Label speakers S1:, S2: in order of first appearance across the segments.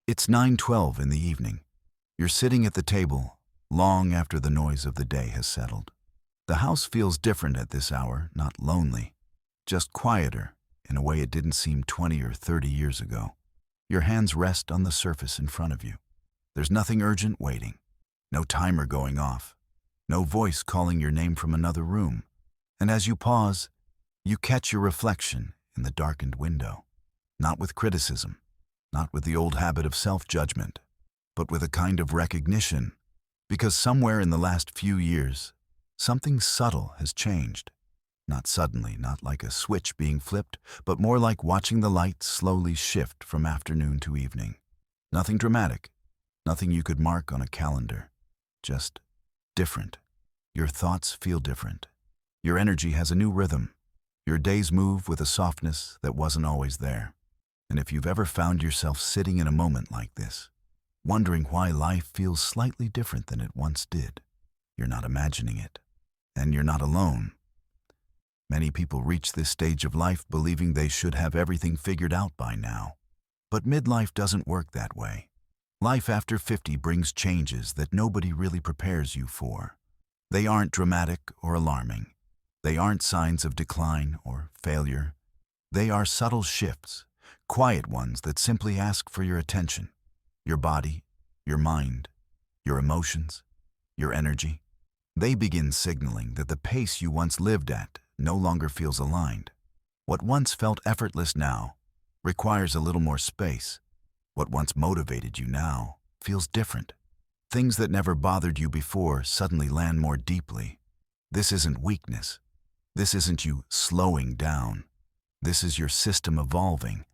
S1: It's 9:12 in the evening. You're sitting at the table, long after the noise of the day has settled. The house feels different at this hour, not lonely, just quieter in a way it didn't seem 20 or 30 years ago. Your hands rest on the surface in front of you. There's nothing urgent waiting, no timer going off, no voice calling your name from another room. And as you pause, you catch your reflection in the darkened window, not with criticism, not with the old habit of self-judgment, but with a kind of recognition, because somewhere in the last few years, something subtle has changed. Not suddenly, not like a switch being flipped, but more like watching the light slowly shift from afternoon to evening. Nothing dramatic, nothing you could mark on a calendar, just different. Your thoughts feel different. Your energy has a new rhythm. Your days move with a softness that wasn't always there. And if you've ever found yourself sitting in a moment like this, wondering why life feels slightly different than it once did, you're not imagining it. And you're not alone. Many people reach this stage of life believing they should have everything figured out by now. But midlife doesn't work that way. Life after 50 brings changes that nobody really prepares you for. They aren't dramatic or alarming. They aren't signs of decline or failure. They are subtle shifts, quiet ones that simply ask for your attention, your body, your mind, your emotions, your energy. They begin signaling that the pace you once lived at no longer feels aligned. What once felt effortless now requires a little more space. What once motivated you now feels different. Things that never bothered you before suddenly land more deeply. This isn't weakness. This isn't you slowing down. This is your system evolving.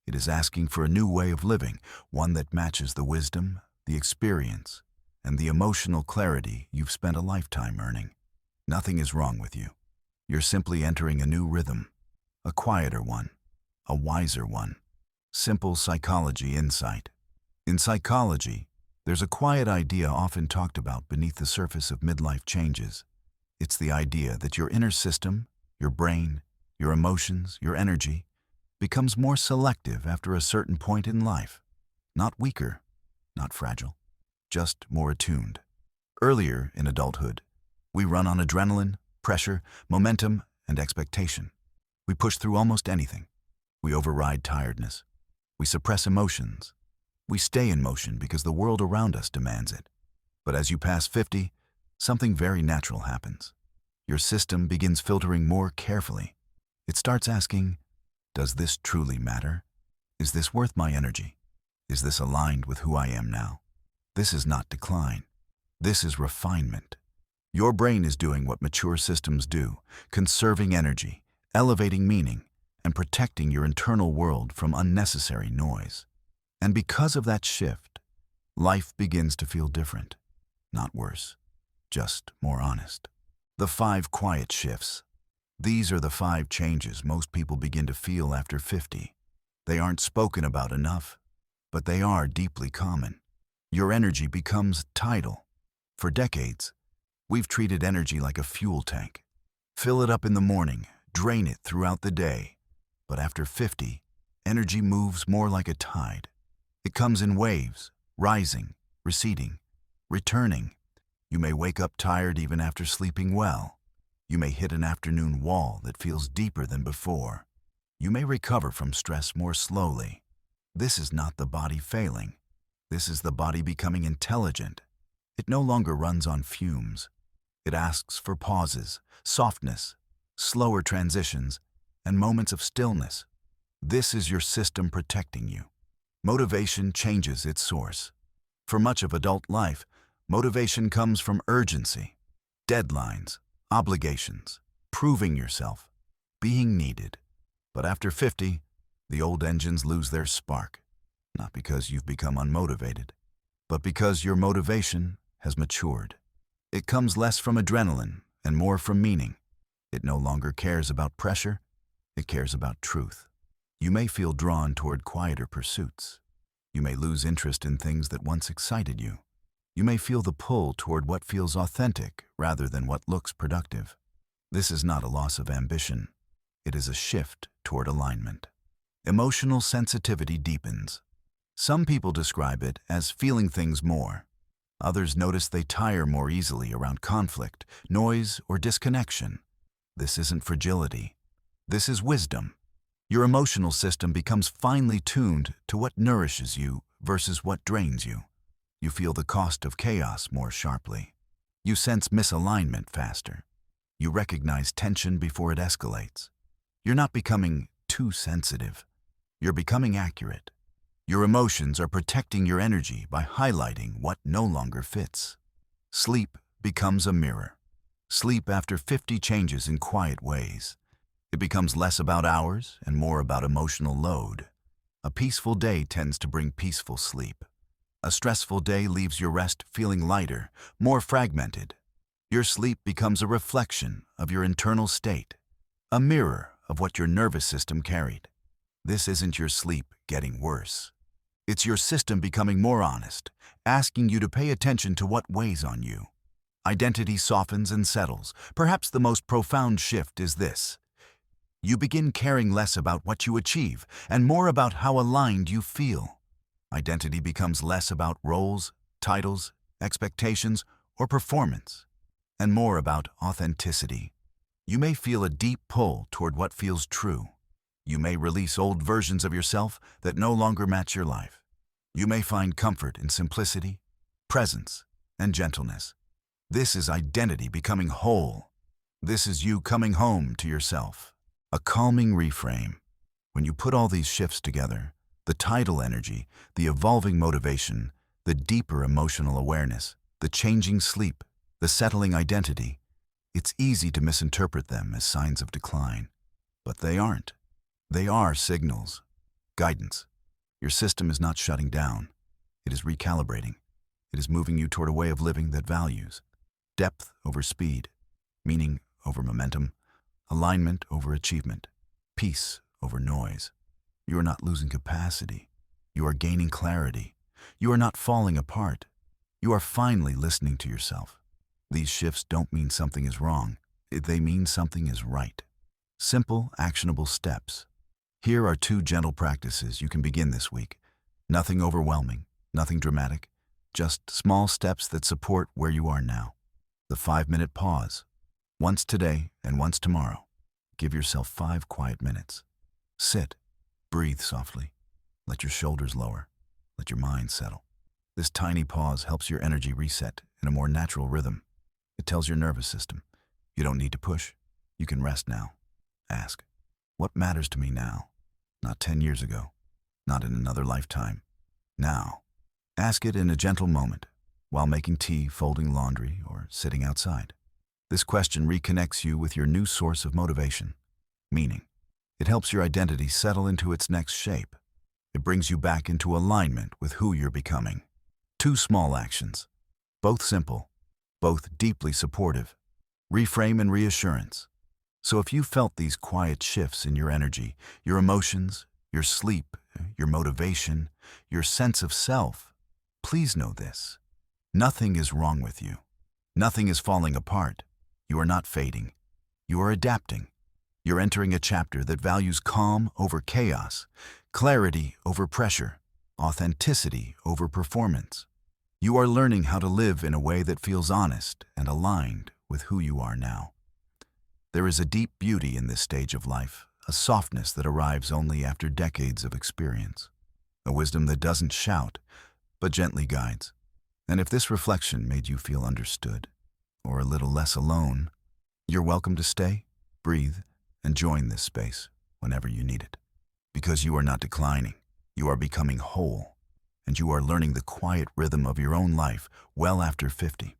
S1: It is asking for a new way of living, one that matches the wisdom, the experience, and the emotional clarity you've spent a lifetime earning. Nothing is wrong with you. You're simply entering a new rhythm, a quieter one, a wiser one. Simple psychology insight. In psychology, there's a quiet idea often talked about beneath the surface of midlife changes. It's the idea that your inner system, your brain, your emotions, your energy, becomes more selective after a certain point in life. Not weaker, not fragile, just more attuned. Earlier in adulthood, we run on adrenaline, pressure, momentum, and expectation. We push through almost anything. We override tiredness. We suppress emotions. We stay in motion because the world around us demands it. But as you pass 50, something very natural happens. Your system begins filtering more carefully. It starts asking, does this truly matter? Is this worth my energy? Is this aligned with who I am now? This is not decline. This is refinement. Your brain is doing what mature systems do, conserving energy, elevating meaning, and protecting your internal world from unnecessary noise. And because of that shift, life begins to feel different, not worse, just more honest. The 5 quiet shifts. These are the 5 changes most people begin to feel after 50. They aren't spoken about enough, but they are deeply common. Your energy becomes tidal. For decades, we've treated energy like a fuel tank. Fill it up in the morning, drain it throughout the day. But after 50, energy moves more like a tide. It comes in waves, rising, receding, returning. You may wake up tired even after sleeping well. You may hit an afternoon wall that feels deeper than before. You may recover from stress more slowly. This is not the body failing. This is the body becoming intelligent. It no longer runs on fumes. It asks for pauses, softness, slower transitions, and moments of stillness. This is your system protecting you. Motivation changes its source. For much of adult life, motivation comes from urgency, deadlines, obligations, proving yourself, being needed. But after 50, the old engines lose their spark, not because you've become unmotivated, but because your motivation has matured. It comes less from adrenaline and more from meaning. It no longer cares about pressure, it cares about truth. You may feel drawn toward quieter pursuits. You may lose interest in things that once excited you. You may feel the pull toward what feels authentic rather than what looks productive. This is not a loss of ambition. It is a shift toward alignment. Emotional sensitivity deepens. Some people describe it as feeling things more. Others notice they tire more easily around conflict, noise, or disconnection. This isn't fragility. This is wisdom. Your emotional system becomes finely tuned to what nourishes you versus what drains you. You feel the cost of chaos more sharply. You sense misalignment faster. You recognize tension before it escalates. You're not becoming too sensitive. You're becoming accurate. Your emotions are protecting your energy by highlighting what no longer fits. Sleep becomes a mirror. Sleep after 50 changes in quiet ways. It becomes less about hours and more about emotional load. A peaceful day tends to bring peaceful sleep. A stressful day leaves your rest feeling lighter, more fragmented. Your sleep becomes a reflection of your internal state, a mirror of what your nervous system carried. This isn't your sleep getting worse. It's your system becoming more honest, asking you to pay attention to what weighs on you. Identity softens and settles. Perhaps the most profound shift is this. You begin caring less about what you achieve and more about how aligned you feel. Identity becomes less about roles, titles, expectations, or performance, and more about authenticity. You may feel a deep pull toward what feels true. You may release old versions of yourself that no longer match your life. You may find comfort in simplicity, presence, and gentleness. This is identity becoming whole. This is you coming home to yourself. A calming reframe. When you put all these shifts together, the tidal energy, the evolving motivation, the deeper emotional awareness, the changing sleep, the settling identity, it's easy to misinterpret them as signs of decline. But they aren't. They are signals, guidance. Your system is not shutting down. It is recalibrating. It is moving you toward a way of living that values depth over speed, meaning over momentum, alignment over achievement, peace over noise. You are not losing capacity. You are gaining clarity. You are not falling apart. You are finally listening to yourself. These shifts don't mean something is wrong. They mean something is right. Simple, actionable steps. Here are 2 gentle practices you can begin this week. Nothing overwhelming, nothing dramatic, just small steps that support where you are now. The 5-minute pause. Once today and once tomorrow. Give yourself 5 quiet minutes. Sit. Breathe softly. Let your shoulders lower. Let your mind settle. This tiny pause helps your energy reset in a more natural rhythm. It tells your nervous system, you don't need to push. You can rest now. Ask, what matters to me now? Not 10 years ago. Not in another lifetime. Now. Ask it in a gentle moment, while making tea, folding laundry, or sitting outside. This question reconnects you with your new source of motivation, meaning. It helps your identity settle into its next shape. It brings you back into alignment with who you're becoming. 2 small actions, both simple, both deeply supportive. Reframe and reassurance. So if you felt these quiet shifts in your energy, your emotions, your sleep, your motivation, your sense of self, please know this. Nothing is wrong with you. Nothing is falling apart. You are not fading. You are adapting. You're entering a chapter that values calm over chaos, clarity over pressure, authenticity over performance. You are learning how to live in a way that feels honest and aligned with who you are now. There is a deep beauty in this stage of life, a softness that arrives only after decades of experience, a wisdom that doesn't shout, but gently guides. And if this reflection made you feel understood, or a little less alone, you're welcome to stay, breathe, and join this space whenever you need it. Because you are not declining, you are becoming whole, and you are learning the quiet rhythm of your own life well after 50.